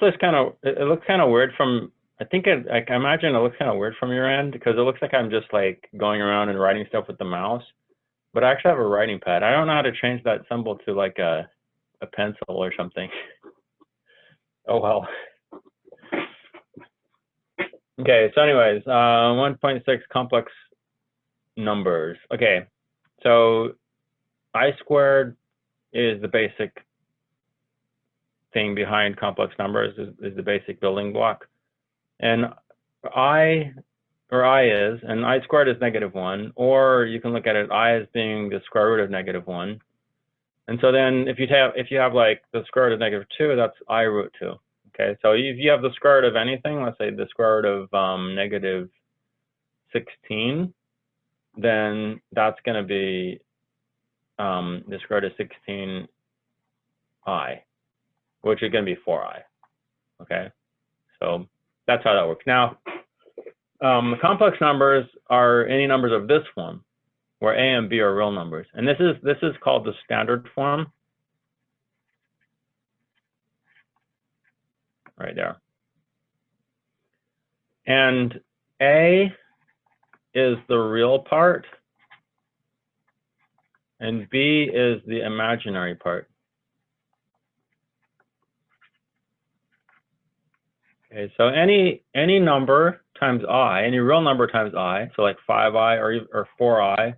looks kind of, it looks kind of weird from, I imagine it looks kind of weird from your end because it looks like I'm just like going around and writing stuff with the mouse, but I actually have a writing pad. I don't know how to change that symbol to like a pencil or something. Oh, well. Okay, so anyways, 1.6 complex numbers. Okay, so I squared is the basic thing behind complex numbers, is the basic building block. And I is, and I squared is -1, or you can look at it, I as being the square root of -1. And so then if you have like the square root of -2, that's I root 2. Okay, so if you have the square root of anything, let's say the square root of -16, then that's going to be the square root of 16i, which is going to be 4i. Okay, so that's how that works. Now, complex numbers are any numbers of this form, where a and b are real numbers, and this is called the standard form. Right there. And a is the real part, and b is the imaginary part. Okay, so any number times I, any real number times I, so like 5i or 4i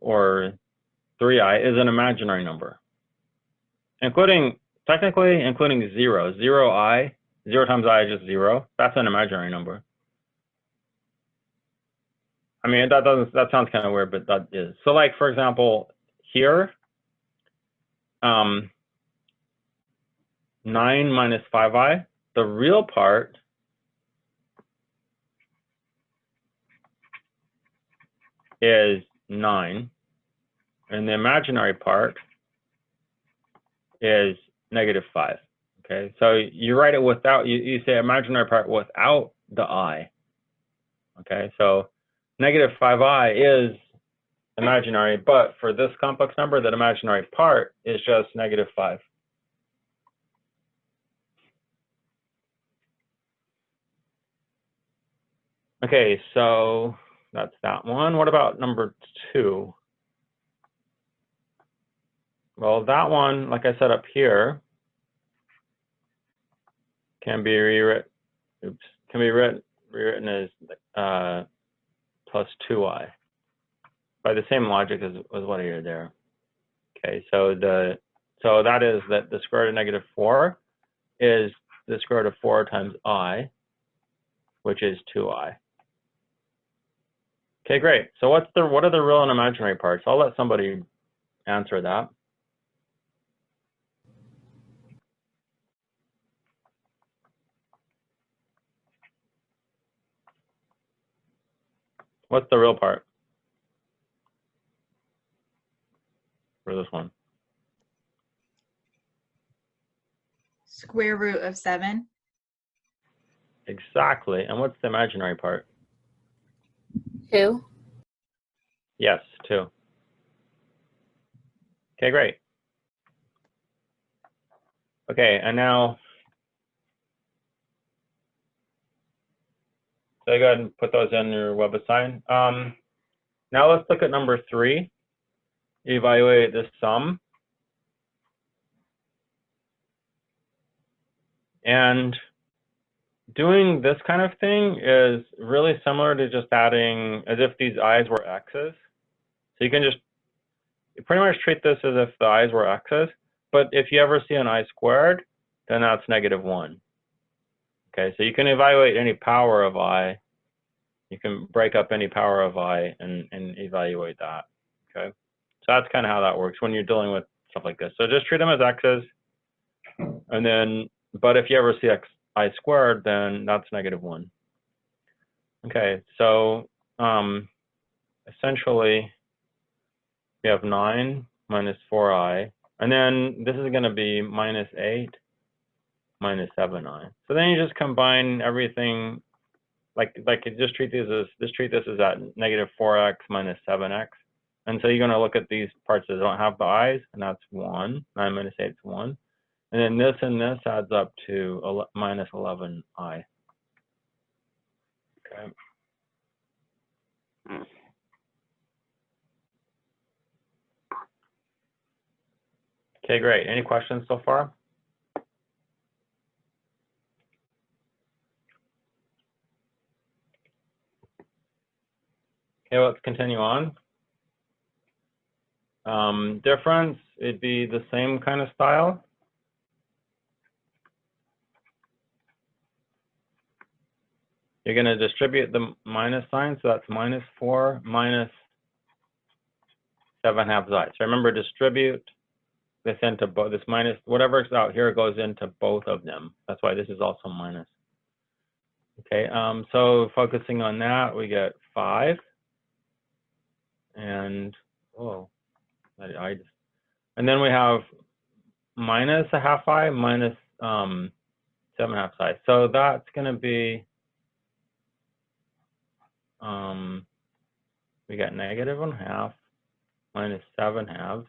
or 3i is an imaginary number, technically including 0. 0i, 0 times I is just 0. That's an imaginary number. I mean, that sounds kind of weird, but that is. So like, for example, here, 9 minus 5i, the real part is 9, and the imaginary part is -5. Okay, so you write it without, you say imaginary part without the I. Okay, so -5i is imaginary, but for this complex number, that imaginary part is just -5. Okay, so that's that one. What about number 2? Well, that one, like I said up here, can be rewritten as plus 2i by the same logic as what I did there. Okay, so that is that the square root of -4 is the square root of 4 times I, which is 2i. Okay, great. So what are the real and imaginary parts? I'll let somebody answer that. What's the real part for this one? Square root of 7. Exactly. And what's the imaginary part? 2. Yes, 2. Okay, great. Okay, and now, so go ahead and put those in your Webassign. Now let's look at number 3. Evaluate this sum. And doing this kind of thing is really similar to just adding as if these i's were x's. So you pretty much treat this as if the i's were x's. But if you ever see an I squared, then that's -1. Okay, so you can evaluate any power of I. You can break up any power of I and evaluate that. Okay, so that's kind of how that works when you're dealing with stuff like this. So just treat them as x's, and then, but if you ever see I squared, then that's -1. Okay, so essentially we have 9 minus 4i, and then this is going to be -8 minus 7i. So then you just combine everything, like just treat this as at -4x minus 7x. And so you're going to look at these parts that don't have the i's, and that's 1. 9 minus 8 is 1. And then this and this adds up to minus 11i. Okay. Okay, great. Any questions so far? Okay, let's continue on. Difference, it'd be the same kind of style. You're going to distribute the minus sign, so that's minus 4 minus 7/2 i. So remember, distribute this into both, this minus, whatever's out here goes into both of them. That's why this is also minus. Okay, so focusing on that, we get 5. And, and then we have minus 1/2 i minus 7/2 i. So that's going to be, we got negative 1/2 minus 7/2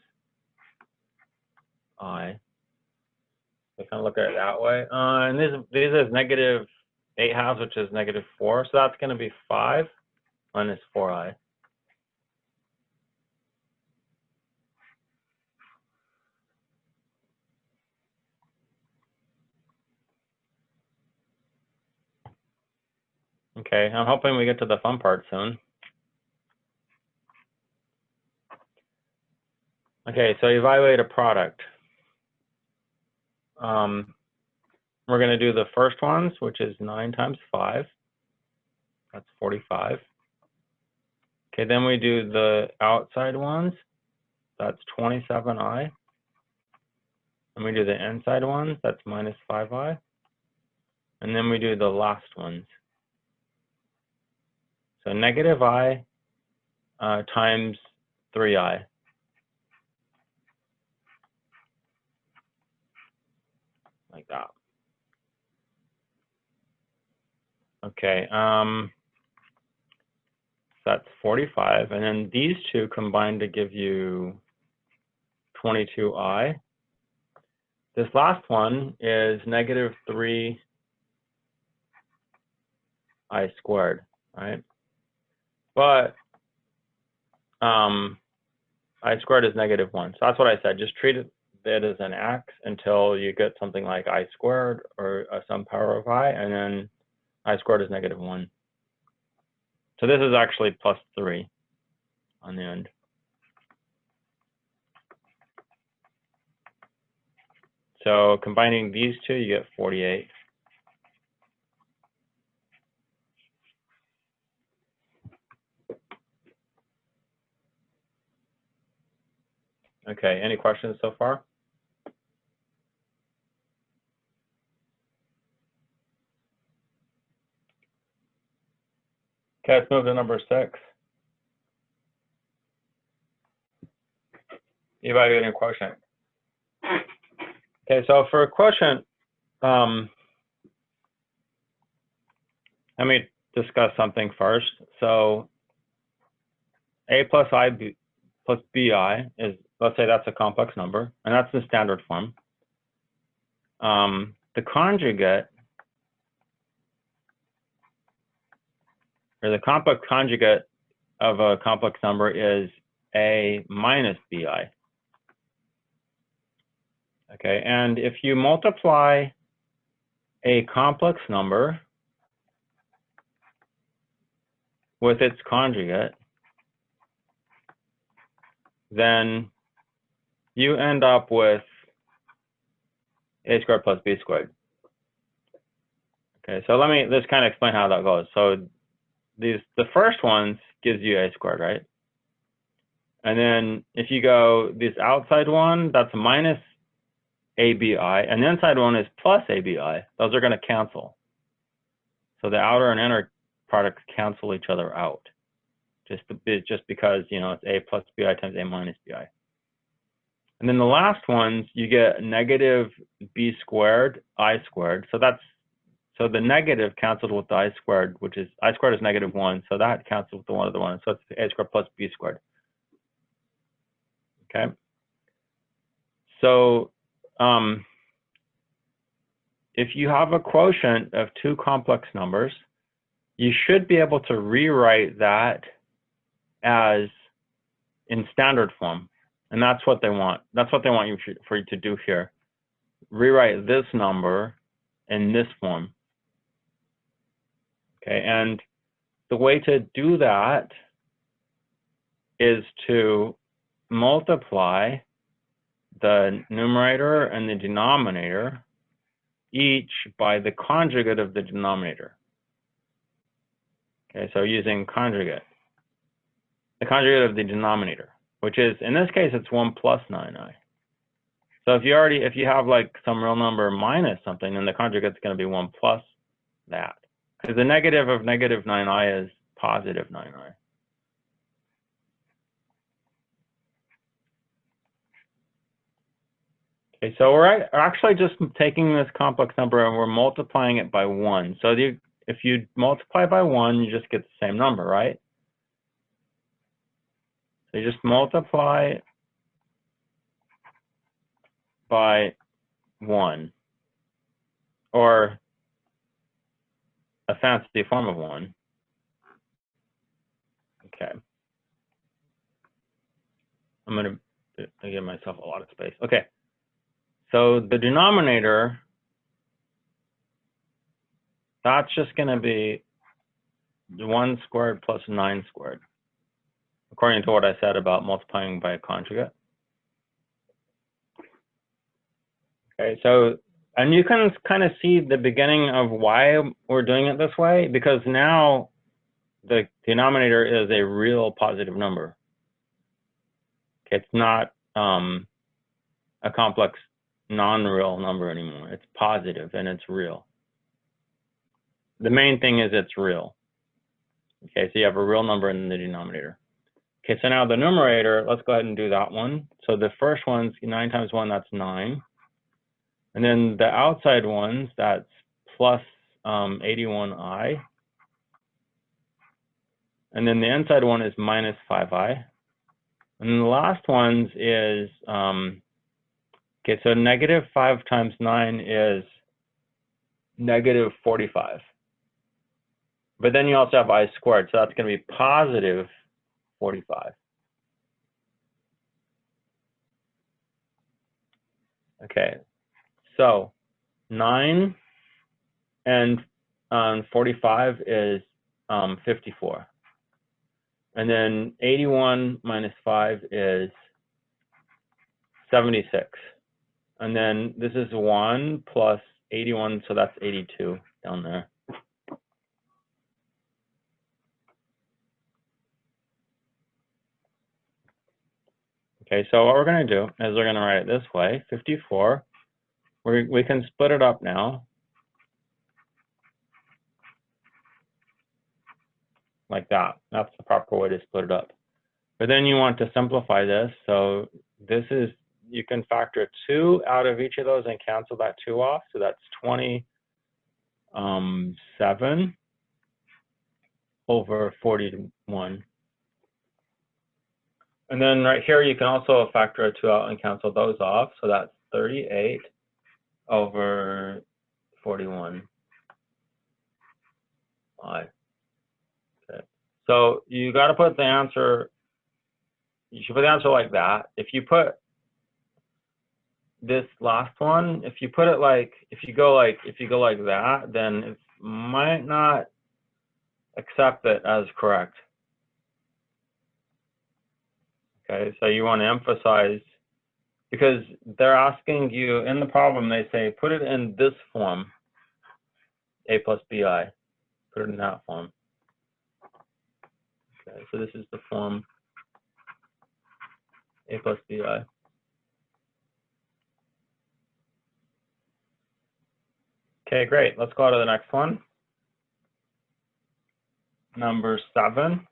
I. We kind of look at it that way. And this is negative 8/2, which is negative 4. So that's going to be 5 minus 4i. Okay, I'm hoping we get to the fun part soon. Okay, so evaluate a product. We're going to do the first ones, which is 9 times 5. That's 45. Okay, then we do the outside ones. That's 27i. And we do the inside ones. That's minus 5i. And then we do the last ones. So negative I times 3i. Like that. Okay, so that's 45, and then these two combine to give you 22i. This last one is negative 3i squared, right? But I squared is negative 1, so that's what I said. Just treat it as an x until you get something like I squared or some power of I, and then I squared is negative 1. So this is actually plus 3 on the end. So combining these two, you get 48. Okay, any questions so far? Okay, let's move to number 6. Evaluating a quotient. Okay, so for a quotient, let me discuss something first. So a plus I plus bi is, let's say that's a complex number, and that's the standard form. The conjugate, or the complex conjugate of a complex number is a minus bi. Okay, and if you multiply a complex number with its conjugate, then you end up with a squared plus b squared. Okay, so let me just kind of explain how that goes. So the first ones gives you a squared, right? And then if you go this outside one, that's minus abi, and the inside one is plus abi. Those are going to cancel. So the outer and inner products cancel each other out, just because, you know, it's a plus bi times a minus bi. And then the last ones, you get negative b squared, I squared. So the negative canceled with the I squared, which is, I squared is negative 1. So that cancels with the one of the one. So it's a squared plus b squared. Okay. So if you have a quotient of two complex numbers, you should be able to rewrite that as in standard form. And that's what they want. That's what they want for you to do here. Rewrite this number in this form. Okay, and the way to do that is to multiply the numerator and the denominator each by the conjugate of the denominator. Okay, so using conjugate. The conjugate of the denominator, which is, in this case, it's 1 plus 9i. So if you have like some real number minus something, then the conjugate's going to be 1 plus that. Because the negative of negative 9i is positive 9i. Okay, so we're actually just taking this complex number and we're multiplying it by 1. So if you multiply by 1, you just get the same number, right? So you just multiply by 1, or a fancy form of 1. Okay. I'm going to give myself a lot of space. Okay. So the denominator, that's just going to be 1 squared plus 9 squared, according to what I said about multiplying by a conjugate. Okay, so, and you can kind of see the beginning of why we're doing it this way, because now the denominator is a real positive number. Okay, it's not a complex non-real number anymore. It's positive and it's real. The main thing is it's real. Okay, so you have a real number in the denominator. Okay, so now the numerator, let's go ahead and do that one. So the first one's 9 times 1, that's 9. And then the outside ones, that's plus 81i. And then the inside one is minus 5i. And then the last ones is, okay, so negative 5 times 9 is negative 45. But then you also have I squared, so that's going to be positive 45. Okay, so 9 and 45 is 54. And then 81 minus 5 is 76. And then this is 1 plus 81, so that's 82 down there. Okay, so what we're going to do is we're going to write it this way, 54. We can split it up now. Like that. That's the proper way to split it up. But then you want to simplify this. So this is, you can factor 2 out of each of those and cancel that 2 off. So that's 27 over 41. And then right here, you can also factor a 2 out and cancel those off. So that's 38 over 41. Okay. So you got to put the answer, you should put the answer like that. If you put this last one, if you put it like, if you go like that, then it might not accept it as correct. Okay, so you want to emphasize, because they're asking you in the problem, they say, put it in this form, a plus bi, put it in that form. Okay, so this is the form a plus bi. Okay, great. Let's go to the next one. Number 7.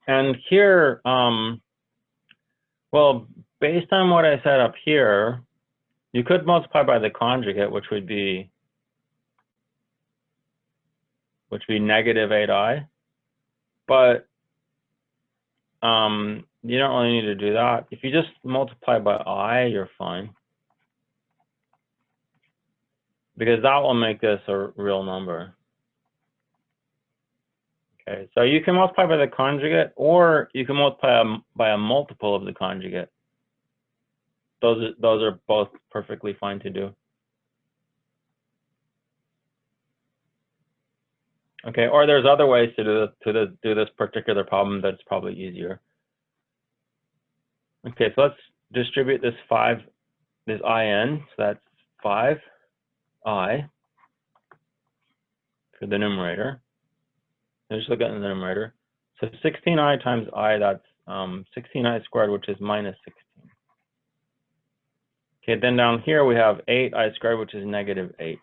And here, well, based on what I said up here, you could multiply by the conjugate, which would be negative 8i. But you don't really need to do that. If you just multiply by I, you're fine. because that will make this a real number. Okay, so you can multiply by the conjugate, or you can multiply by a multiple of the conjugate. Those are both perfectly fine to do. Okay, or there's other ways to do this particular problem that's probably easier. Okay, so let's distribute this in, so that's 5i for the numerator. Just look at the numerator. So 16i times I, that's 16i squared, which is minus 16. Okay, then down here we have 8i squared, which is negative 8.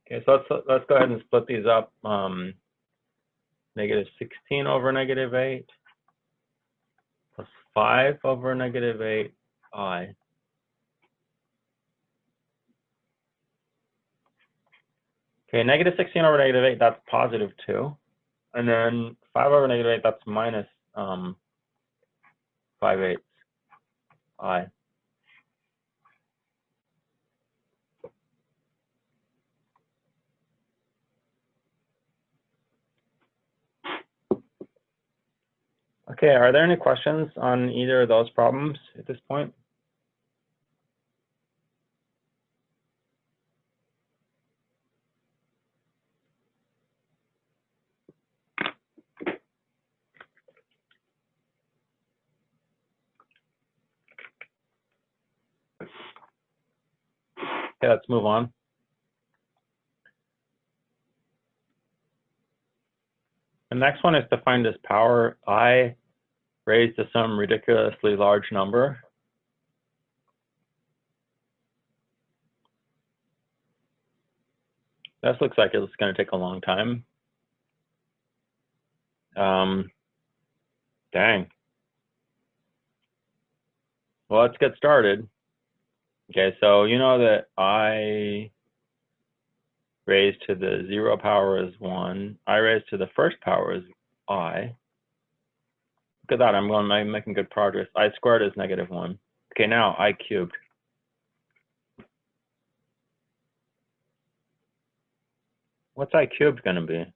Okay, so let's go ahead and split these up. Negative 16 over negative 8 plus 5 over negative 8i. Okay, negative 16 over negative 8, that's positive 2. And then 5 over negative 8, that's minus 5/8 I. Okay, are there any questions on either of those problems at this point? Okay, let's move on. The next one is to find this power I raised to some ridiculously large number. This looks like it's going to take a long time. Dang. Well, let's get started. Okay, so you know that I raised to the 0 power is 1. I raised to the first power is I. Look at that, I'm making good progress. I squared is negative 1. Okay, now I cubed. What's I cubed going to be?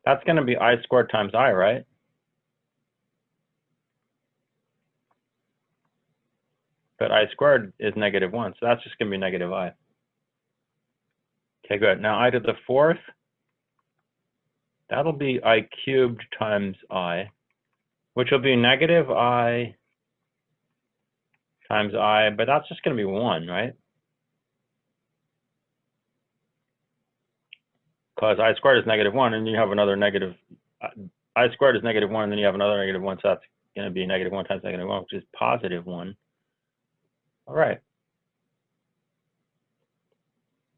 That's going to be I squared times I, right? But I squared is negative 1, so that's just going to be negative I. Okay, good. Now I to the fourth, that'll be I cubed times I, which will be negative I times I, but that's just going to be 1, right? Because I squared is negative 1, and you have another negative, I squared is negative 1, and then you have another negative 1, so that's going to be negative 1 times negative 1, which is positive 1. All right.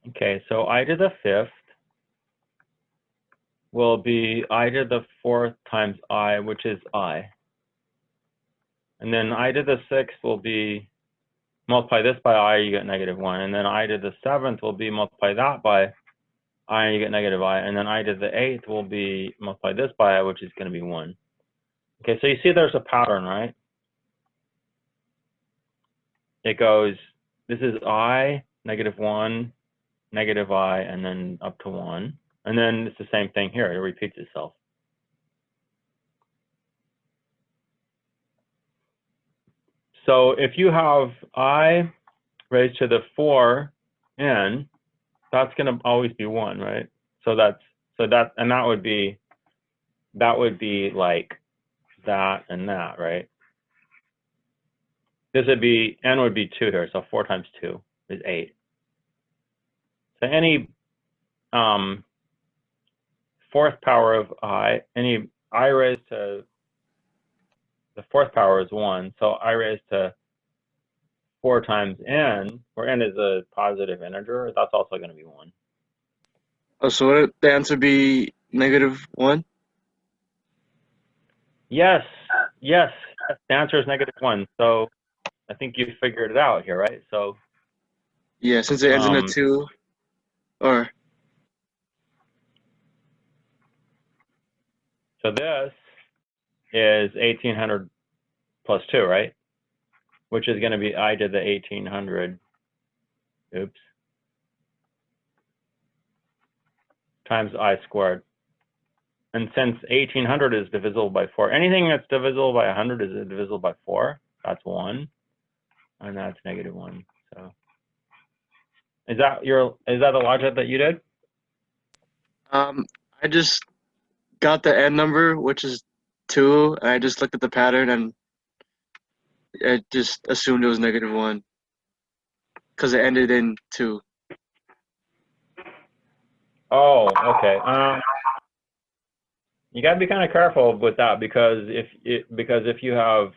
Okay, so I to the fifth will be I to the fourth times I, which is I. And then I to the sixth will be, multiply this by I, you get negative 1. And then I to the seventh will be multiply that by I, and you get negative I. And then I to the eighth will be multiply this by I, which is going to be 1. Okay, so you see there's a pattern, right? It goes, this is I, negative 1, negative I, and then up to 1. And then it's the same thing here. It repeats itself. So if you have I raised to the 4n, that's going to always be 1, right? So that would be like that and that, right? This would be, n would be 2 here, so 4 times 2 is 8. So any fourth power of I, any I raised to the fourth power is 1, so I raised to 4 times n, where n is a positive integer, that's also going to be 1. Oh, so would the answer be negative 1? Yes, yes, the answer is negative 1. So I think you figured it out here, right? So Yeah, since it ends in a 2, or So this is 1800 plus 2, right? Which is going to be I to the 1800, oops, times I squared. And since 1800 is divisible by 4, anything that's divisible by 100 is divisible by 4. That's 1, and that's -1. So is that the logic that you did? I just got the end number, which is 2, and I just looked at the pattern and I just assumed it was -1 because it ended in 2. Oh, okay. You got to be kind of careful with that because if you have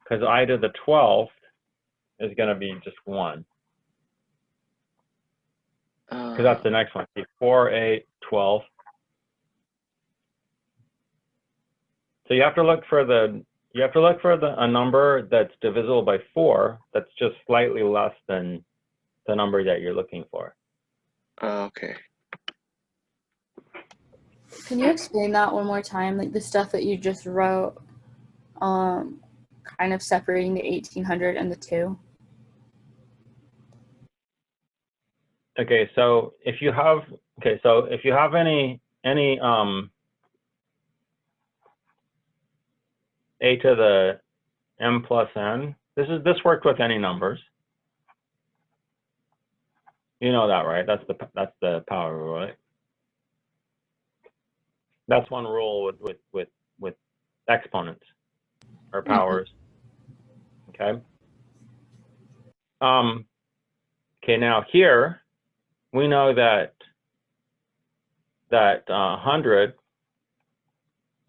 because I to the 12th is going to be just 1. Because that's the next one. 4, 8, 12. So you have to look for a number that's divisible by 4 that's just slightly less than the number that you're looking for. Okay. Can you explain that one more time? Like the stuff that you just wrote, kind of separating the 1800 and the 2. Okay, so if you have any a to the m plus n, this worked with any numbers. You know that, right? That's the power rule, right? That's one rule with exponents or powers. Okay. Okay. Now here we know that 100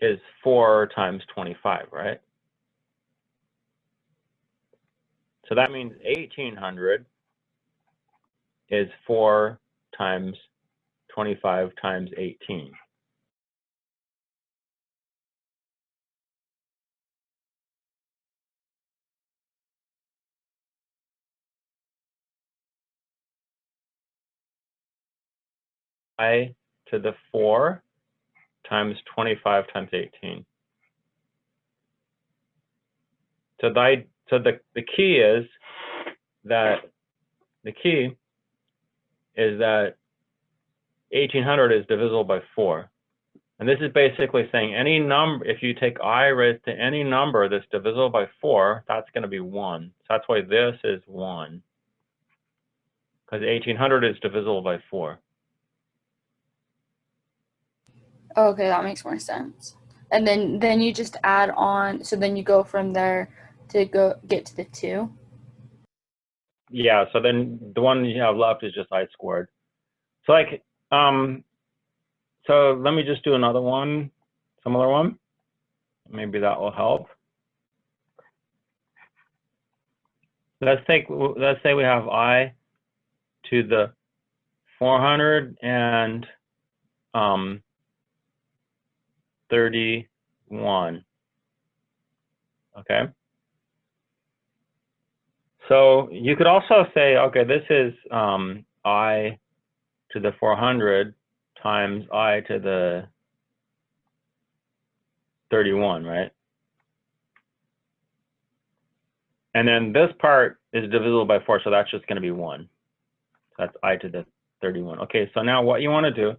is 4 times 25, right? So that means 1800 is 4 times 25 times 18. I to the 4 times 25 times 18. So the key is that 1800 is divisible by 4. And this is basically saying any number, if you take I raised to any number that's divisible by 4, that's going to be 1. So that's why this is 1. Because 1800 is divisible by 4. Okay, that makes more sense. And then you just add on, so then you go from there to get to the 2. Yeah, so then the one you have left is just I squared. So like, so let me just do another one, similar one. Maybe that will help. Let's say we have I to the 431. Okay. So you could also say, okay, this is I to the 400 times I to the 31, right? And then this part is divisible by 4, so that's just going to be 1. So that's I to the 31. Okay, so now what you want to do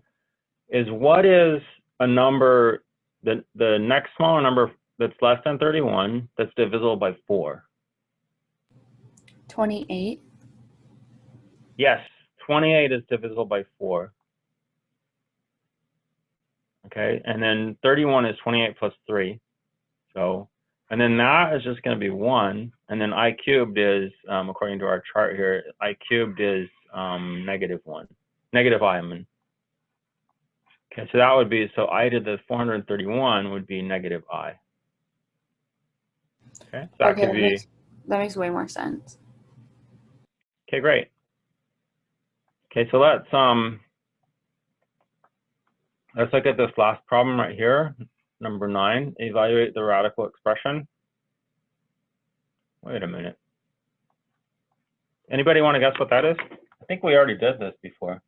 is, what is a number, the next smaller number that's less than 31 that's divisible by 4? 28. Yes, 28 is divisible by 4. Okay, and then 31 is 28 plus 3. So, and then that is just going to be 1. And then I cubed is, according to our chart here, I cubed is -1. Negative I, I mean. Okay, so that would be, so I to the 431 would be negative I. Okay, so that could be. That makes way more sense. Okay, great. Okay, so let's look at this last problem right here, number 9. Evaluate the radical expression. Wait a minute. Anybody want to guess what that is? I think we already did this before.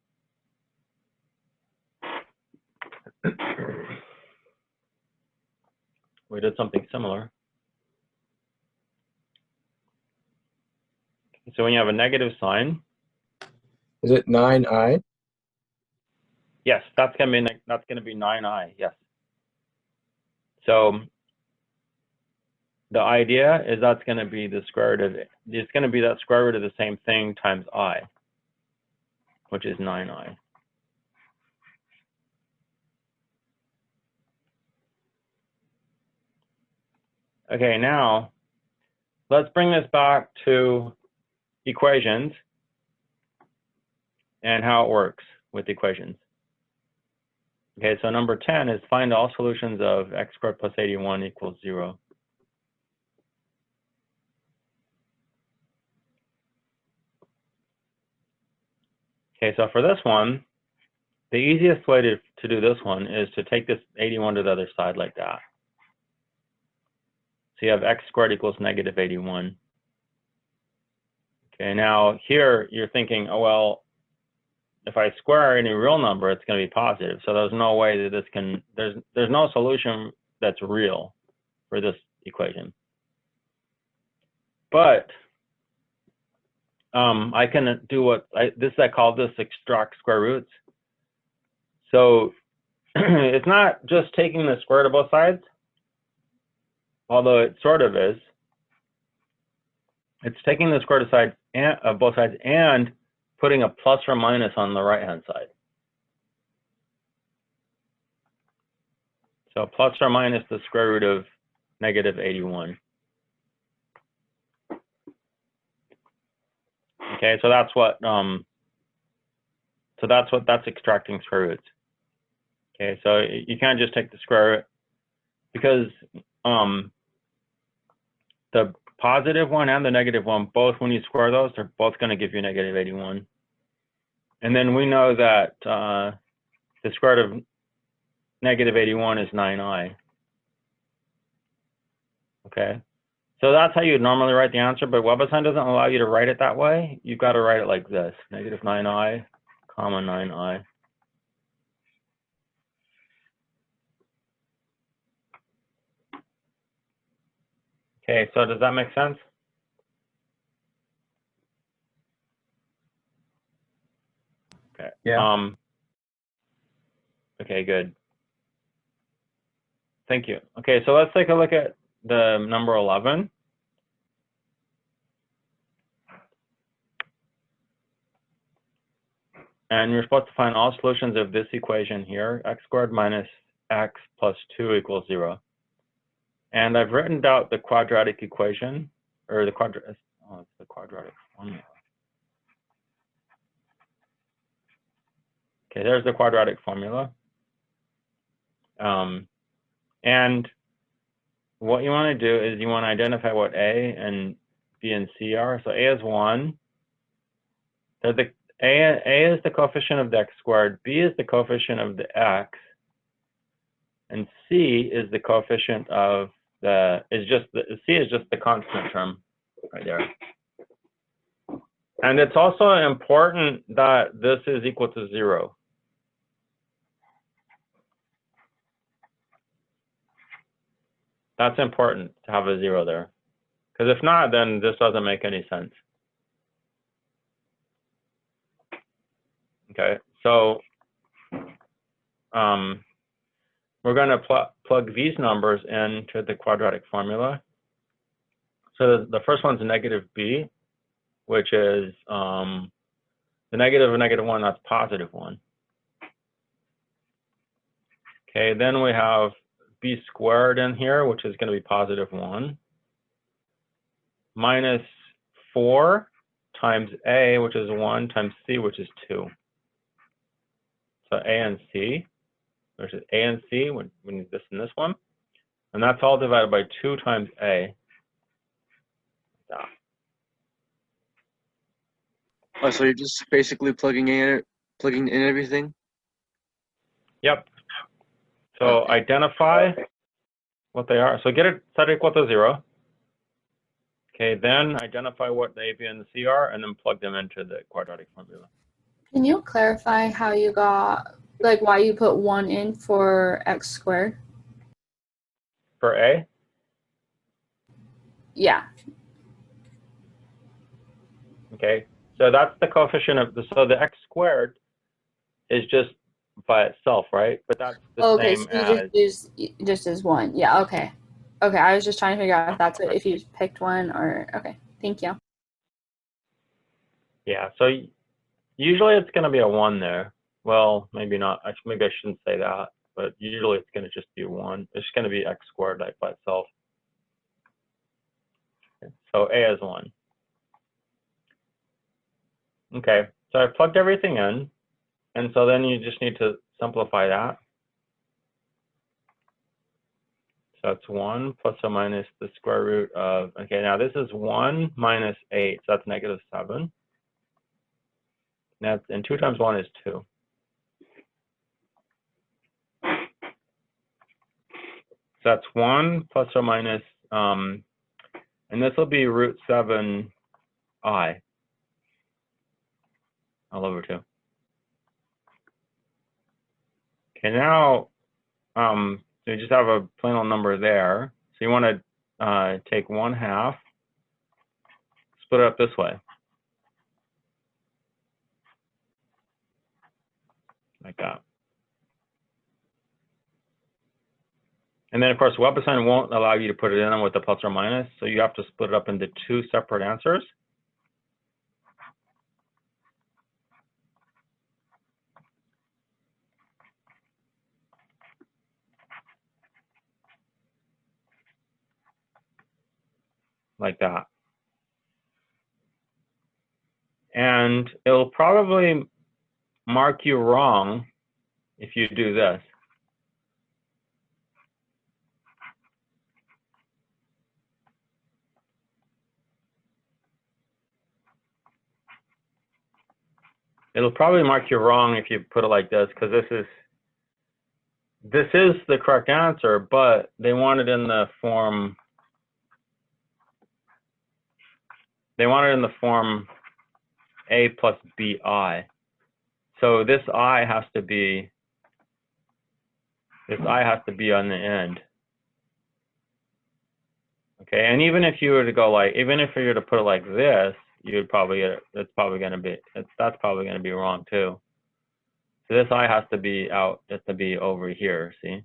we did something similar. So when you have a negative sign, Is it 9i? yes, that's gonna be 9i. Yes. So the idea is that's going to be the square root of it. It's going to be that square root of the same thing times I, which is 9i. Okay, now let's bring this back to equations and how it works with equations. Okay, so number 10 is find all solutions of x squared plus 81 equals 0. Okay, so for this one, the easiest way to do this one is to take this 81 to the other side like that. So you have x squared equals negative 81. Okay, now here you're thinking, oh, well, if I square any real number, it's going to be positive. So there's no way that this can, there's no solution that's real for this equation. But I can do what I call this extract square roots. So it's not just taking the square root of both sides, although it sort of is. It's taking the square root of both sides and putting a plus or minus on the right-hand side. So plus or minus the square root of negative 81. Okay, so that's that's extracting square roots. Okay, so you can't just take the square root, because the positive one and the negative one, both when you square those, they're both going to give you negative 81. And then we know that the square root of negative 81 is 9i. Okay, so that's how you would normally write the answer, but Webassign doesn't allow you to write it that way. You've got to write it like this: negative 9i, comma 9i. Okay, so does that make sense? Okay. Yeah. Okay, good. Thank you. Okay, so let's take a look at the number 11. And you're supposed to find all solutions of this equation here: x squared minus x plus 2 equals 0. And I've written out the quadratic equation, or it's the quadratic formula. Okay, there's the quadratic formula. And what you want to do is you want to identify what A and B and C are. So A is 1. A is the coefficient of the x squared, B is the coefficient of the x, and C is the coefficient of C is just the constant term right there. And it's also important that this is equal to 0. That's important to have a 0 there, because if not, then this doesn't make any sense. Okay, so we're going to plug these numbers into the quadratic formula. So the first one's negative b, which is the negative of negative 1, that's positive 1. Okay, then we have b squared in here, which is going to be positive 1, minus 4 times a, which is 1, times c, which is 2. So a and c, which is a and c, we need this and this one. And that's all divided by 2 times a. Yeah. Oh, so you're just basically plugging in everything? Yep. So identify what they are. So get it set equal to 0. Okay, then identify what the A, B, and the C are, and then plug them into the quadratic formula. Can you clarify how you got, like, why you put 1 in for x squared? For A? Yeah. Okay, so that's the coefficient of so the x squared is just by itself, right? But that's the Okay, same so you as, just as one. Yeah, okay. Okay, I was just trying to figure out if that's what, if you picked one or, okay, thank you. yeah, so usually it's going to be a 1 there. Well, maybe not. Actually, maybe I shouldn't say that, but usually it's going to just be 1. It's going to be x squared like by itself. So a is 1. Okay, so I plugged everything in, and so then you just need to simplify that. So it's 1 plus or minus the square root of, okay, now this is 1 minus 8, so that's negative 7. And 2 times 1 is 2. So that's 1 plus or minus, and this will be root 7i all over 2. Okay, now so you just have a plain old number there. So you want to take 1/2, split it up this way, like that. And then, of course, Webassign won't allow you to put it in with the plus or minus, so you have to split it up into 2 separate answers. Like that. And it'll probably mark you wrong if you do this. It'll probably mark you wrong if you put it like this, because this is the correct answer, but they want it in the form, a plus bi. So this I has to be on the end. Okay, and even if you were to go like, even if you were to put it like this, you'd probably get it. That's probably going to be wrong too. So this I has to be over here. See?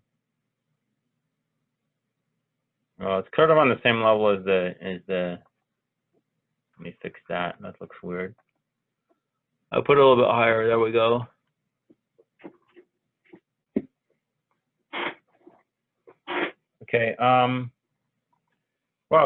Well, it's kind of on the same level as the. Let me fix that. That looks weird. I'll put it a little bit higher. There we go. Okay.